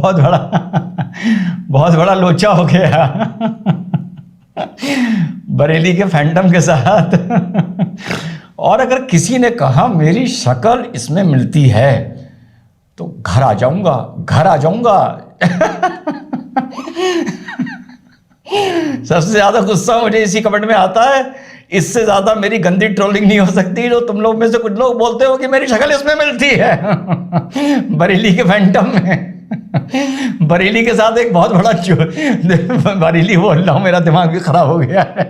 बहुत बड़ा बहुत बड़ा लोचा हो गया बरेली के फैंटम के साथ। और अगर किसी ने कहा मेरी शक्ल इसमें मिलती है तो घर आ जाऊंगा, घर आ जाऊंगा। सबसे ज्यादा गुस्सा मुझे इसी कमेंट में आता है, इससे ज्यादा मेरी गंदी ट्रोलिंग नहीं हो सकती जो तुम लोग में से कुछ लोग बोलते हो कि मेरी शक्ल इसमें मिलती है। बरेली के फैंटम में बरेली के साथ एक बहुत बड़ा बरेली बोल रहा हूं, मेरा दिमाग भी खराब हो गया है।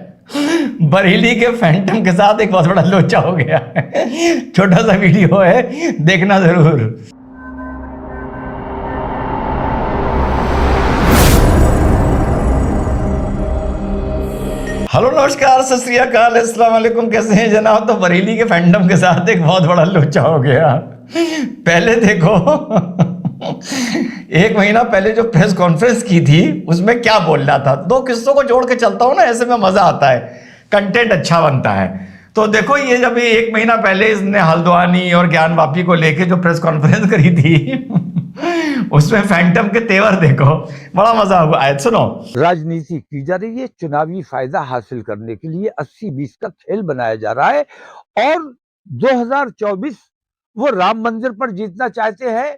बरेली के फैंटम के साथ एक बहुत बड़ा लोचा हो गया है। छोटा सा वीडियो है, देखना जरूर। हेलो नमस्कार सत श्री अकाल अस्सलाम वालेकुम, कैसे हैं जनाब। तो बरेली के फैंटम के साथ एक बहुत बड़ा लोचा हो गया। पहले देखो एक महीना पहले जो प्रेस कॉन्फ्रेंस की थी उसमें क्या बोल रहा था। दो किस्सों को जोड़ के चलता हूं ना, ऐसे में मजा आता है, कंटेंट अच्छा बनता है। तो देखो ये जब एक महीना पहले इसने हल्द्वानी और ज्ञानवापी को लेके जो प्रेस कॉन्फ्रेंस करी थी उसमें फैंटम के तेवर देखो, बड़ा मजा आया। सुनो, राजनीति की जा रही है, चुनावी फायदा हासिल करने के लिए 80-20 का खेल बनाया जा रहा है। और 2024 वो राम मंदिर पर जीतना चाहते हैं,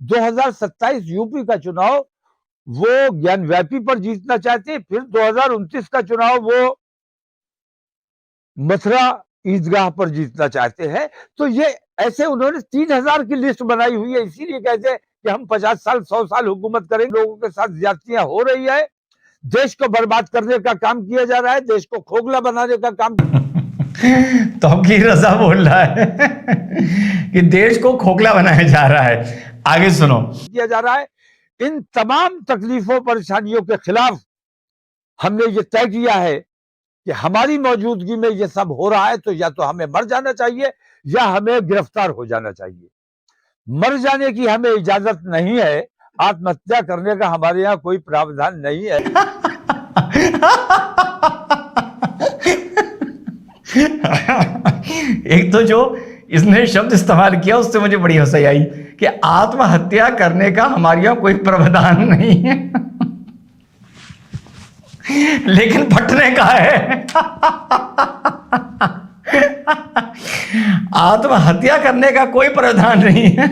2027 यूपी का चुनाव वो ज्ञानव्यापी पर जीतना चाहते हैं, फिर 2029 का चुनाव वो मथुरा ईदगाह पर जीतना चाहते हैं। तो ये ऐसे उन्होंने 3000 की लिस्ट बनाई हुई है। इसीलिए कहते हैं कि हम 50 साल 100 साल हुकूमत करेंगे। लोगों के साथ ज्यादतियां हो रही है, देश को बर्बाद करने का काम किया जा रहा है, देश को खोखला बनाने का काम। तौकीर रजा बोल रहा है कि देश को खोखला बनाया जा रहा है। आगे सुनो, किया जा रहा है। इन तमाम तकलीफों परेशानियों के खिलाफ हमने ये तय किया है कि हमारी मौजूदगी में ये सब हो रहा है, तो या तो हमें मर जाना चाहिए या हमें गिरफ्तार हो जाना चाहिए। मर जाने की हमें इजाजत नहीं है, आत्महत्या करने का हमारे यहाँ कोई प्रावधान नहीं है। एक तो जो इसने शब्द इस्तेमाल किया उससे मुझे बड़ी हंसी आई कि आत्महत्या करने का हमारे यहाँ कोई प्रावधान नहीं है, लेकिन फटने का है। आत्महत्या करने का कोई प्रावधान नहीं है,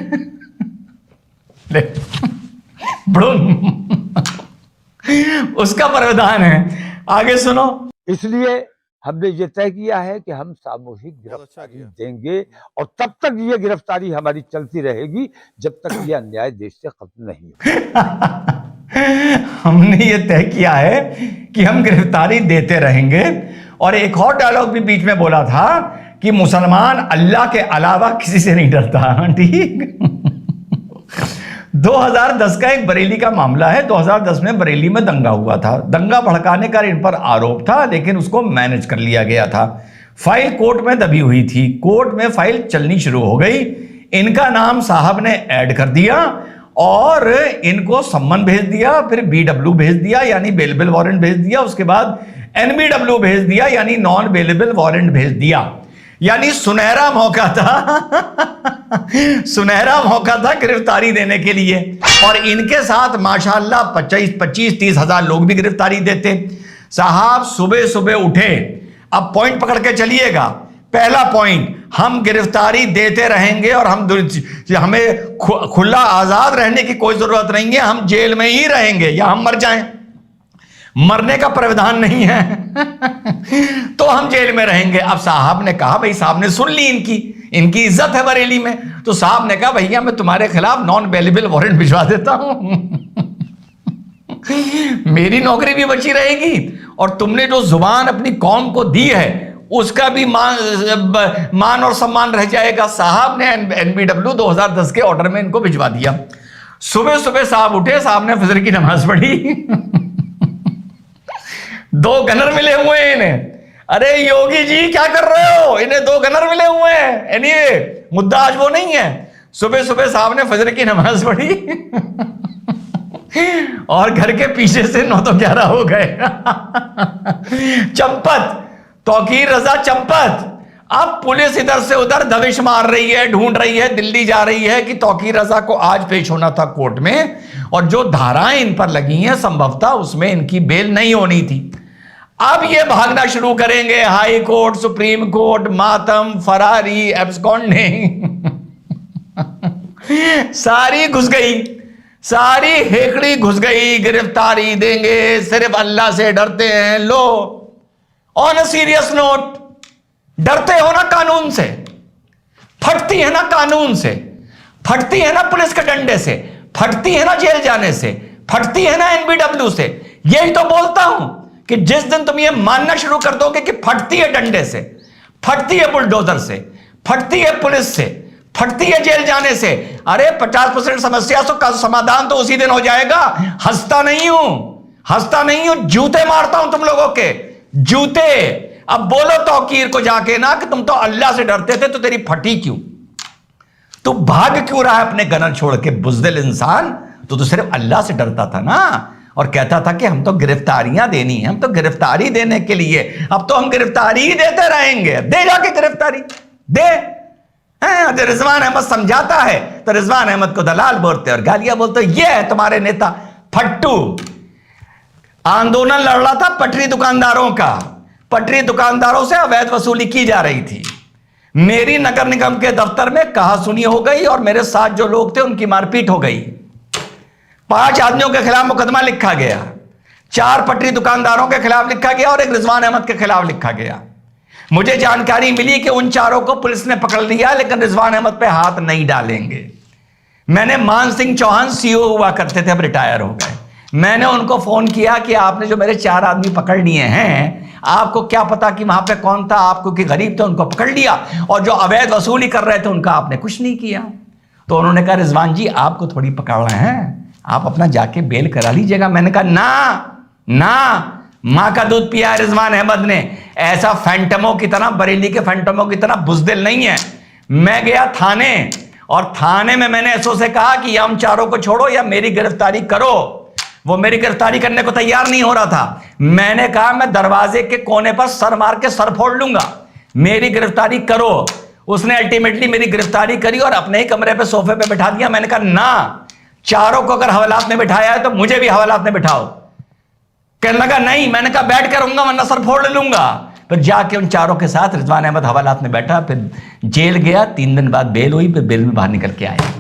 उसका प्रावधान है। आगे सुनो, इसलिए हमने ये तय किया है कि हम सामूहिक गिरफ्तारी देंगे और तब तक ये गिरफ्तारी हमारी चलती रहेगी जब तक ये अन्याय देश से खत्म नहीं हो। हमने ये तय किया है कि हम गिरफ्तारी देते रहेंगे। और एक और डायलॉग भी बीच में बोला था कि मुसलमान अल्लाह के अलावा किसी से नहीं डरता। ठीक। 2010 का एक बरेली का मामला है। 2010 में बरेली में दंगा हुआ था। दंगा भड़काने का इन पर आरोप था, लेकिन उसको मैनेज कर लिया गया था। फाइल कोर्ट में दबी हुई थी, कोर्ट में फाइल चलनी शुरू हो गई। इनका नाम साहब ने ऐड कर दिया और इनको सम्मन भेज दिया, फिर BW भेज दिया यानी बेलेबल वारंट भेज दिया, उसके बाद NBW भेज दिया यानी नॉन बेलेबल वारंट भेज दिया। यानी सुनहरा मौका था सुनहरा मौका था गिरफ्तारी देने के लिए। और इनके साथ माशाल्लाह 25-30 हजार लोग भी गिरफ्तारी देते। साहब सुबह सुबह उठे, अब पॉइंट पकड़ के चलिएगा। पहला पॉइंट, हम गिरफ्तारी देते रहेंगे और हमें खुला आजाद रहने की कोई जरूरत नहीं है, हम जेल में ही रहेंगे या हम मर जाएं। मरने का प्रावधान नहीं है तो हम जेल में रहेंगे। अब साहब ने कहा, भाई साहब ने सुन ली, इनकी इज्जत है बरेली में, तो साहब ने कहा भैया मैं तुम्हारे खिलाफ नॉन बेलेबल वारंट भिजवा देता हूं। मेरी नौकरी भी बची रहेगी और तुमने जो जुबान अपनी कौम को दी है उसका भी मान और सम्मान रह जाएगा। साहब ने NBW 2010 के ऑर्डर में इनको भिजवा दिया। सुबह सुबह साहब उठे, साहब ने फजर की नमाज पढ़ी। 2 गनर मिले हुए हैं इन्हें। अरे योगी जी क्या कर रहे हो, इन्हें 2 गनर मिले हुए हैं। एनीवे मुद्दा आज वो नहीं है। सुबह सुबह साहब ने फजर की नमाज पढ़ी और घर के पीछे से 9 तो 11 हो गए। चंपत, तौकीर रजा चंपत, अब पुलिस इधर से उधर दबिश मार रही है, ढूंढ रही है, दिल्ली जा रही है कि तौकीर रजा को आज पेश होना था कोर्ट में, और जो धाराएं इन पर लगी हैं संभवतः उसमें इनकी बेल नहीं होनी थी। अब ये भागना शुरू करेंगे हाई कोर्ट, सुप्रीम कोर्ट, मातम, फरारी, एब्सकॉन्डिंग सारी घुस गई, सारी हेकड़ी घुस गई, गिरफ्तारी देंगे, सिर्फ अल्लाह से डरते हैं। लो, ऑन अ सीरियस नोट, डरते हो ना कानून से, फटती है ना कानून से, फटती है ना पुलिस के डंडे से, फटती है ना जेल जाने से, फटती है ना एनबीडब्ल्यू से। यही तो बोलता हूं कि जिस दिन तुम ये मानना शुरू कर दोगे कि फटती है डंडे से, फटती है बुलडोजर से, फटती है पुलिस से, फटती है जेल जाने से, अरे 50% समस्या का समाधान तो उसी दिन हो जाएगा। हंसता नहीं हूं, हंसता नहीं हूं, जूते मारता हूं तुम लोगों के, जूते। अब बोलो तौकीर को जाके ना कि तुम तो अल्लाह से डरते थे, तो तेरी फटी क्यों? तू भाग क्यों रहा है अपने गनर छोड़ के, बुज़दिल इंसान? तो सिर्फ अल्लाह से डरता था ना, और कहता था कि हम तो गिरफ्तारियां देनी है, हम तो गिरफ्तारी देने के लिए, अब तो हम गिरफ्तारी ही देते रहेंगे। दे जाके गिरफ्तारी दे। रिजवान अहमद समझाता है तो रिजवान अहमद को दलाल बोलते और गालियां बोलते। ये है तुम्हारे नेता फट्टू। आंदोलन लड़ रहा था पटरी दुकानदारों का, पटरी दुकानदारों से अवैध वसूली की जा रही थी। मेरी नगर निगम के दफ्तर में कहा सुनी हो गई और मेरे साथ जो लोग थे उनकी मारपीट हो गई। 5 आदमियों के खिलाफ मुकदमा लिखा गया, 4 पटरी दुकानदारों के खिलाफ लिखा गया और एक रिजवान अहमद के खिलाफ लिखा गया। मुझे जानकारी मिली कि उन 4 को पुलिस ने पकड़ लिया, लेकिन रिजवान अहमद पे हाथ नहीं डालेंगे। मैंने मान सिंह चौहान सीओ हुआ करते थे, अब रिटायर हो गए। मैंने उनको फोन किया कि आपने जो मेरे 4 आदमी पकड़ लिए हैं, आपको क्या पता कि वहां पे कौन था? आपको कि गरीब थे उनको पकड़ लिया, और जो अवैध वसूली कर रहे थे उनका आपने कुछ नहीं किया। तो उन्होंने कहा रिजवान जी आपको थोड़ी पकड़ रहे हैं, आप अपना जाके बेल करा लीजिएगा। मैंने कहा ना, मां का दूध पिया है रिजवान अहमद ने। ऐसा फैंटमों की तरह, बरेली के फैंटमों की तरह बुज़दिल नहीं है। मैं गया थाने, और थाने में मैंने एसओ से कहा कि या हम 4 को छोड़ो या मेरी गिरफ्तारी करो। वो मेरी गिरफ्तारी करने को तैयार नहीं हो रहा था। मैंने कहा मैं दरवाजे के कोने पर सर मार के सर फोड़ लूंगा, मेरी गिरफ्तारी करो। उसने अल्टीमेटली मेरी गिरफ्तारी करी और अपने ही कमरे पे सोफे पे बिठा दिया। मैंने कहा ना, 4 को अगर हवालात में बिठाया है तो मुझे भी हवालात में बिठाओ। कहने लगा नहीं। मैंने कहा बैठ कर रहूंगा वरना सर फोड़ लूंगा। फिर जाके उन 4 के साथ रिजवान अहमद हवालात में बैठा, फिर जेल गया। 3 दिन बाद बेल हुई, फिर बेल में बाहर निकल के आया।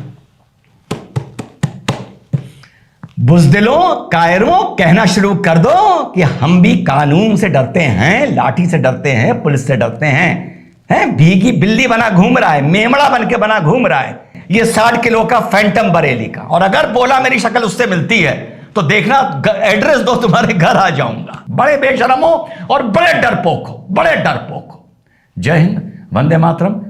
बुज़दिलों, कायरों, कहना शुरू कर दो कि हम भी कानून से डरते हैं, लाठी से डरते हैं, पुलिस से डरते हैं। भीगी बिल्ली बना घूम रहा है, मेमड़ा बन के बना घूम रहा है ये 60 किलो का फैंटम बरेली का। और अगर बोला मेरी शक्ल उससे मिलती है तो देखना, एड्रेस दो, तुम्हारे घर आ जाऊंगा। बड़े बेशरम हो और बड़े डरपोक हो, बड़े डरपोक हो। जय हिंद, वंदे मातरम।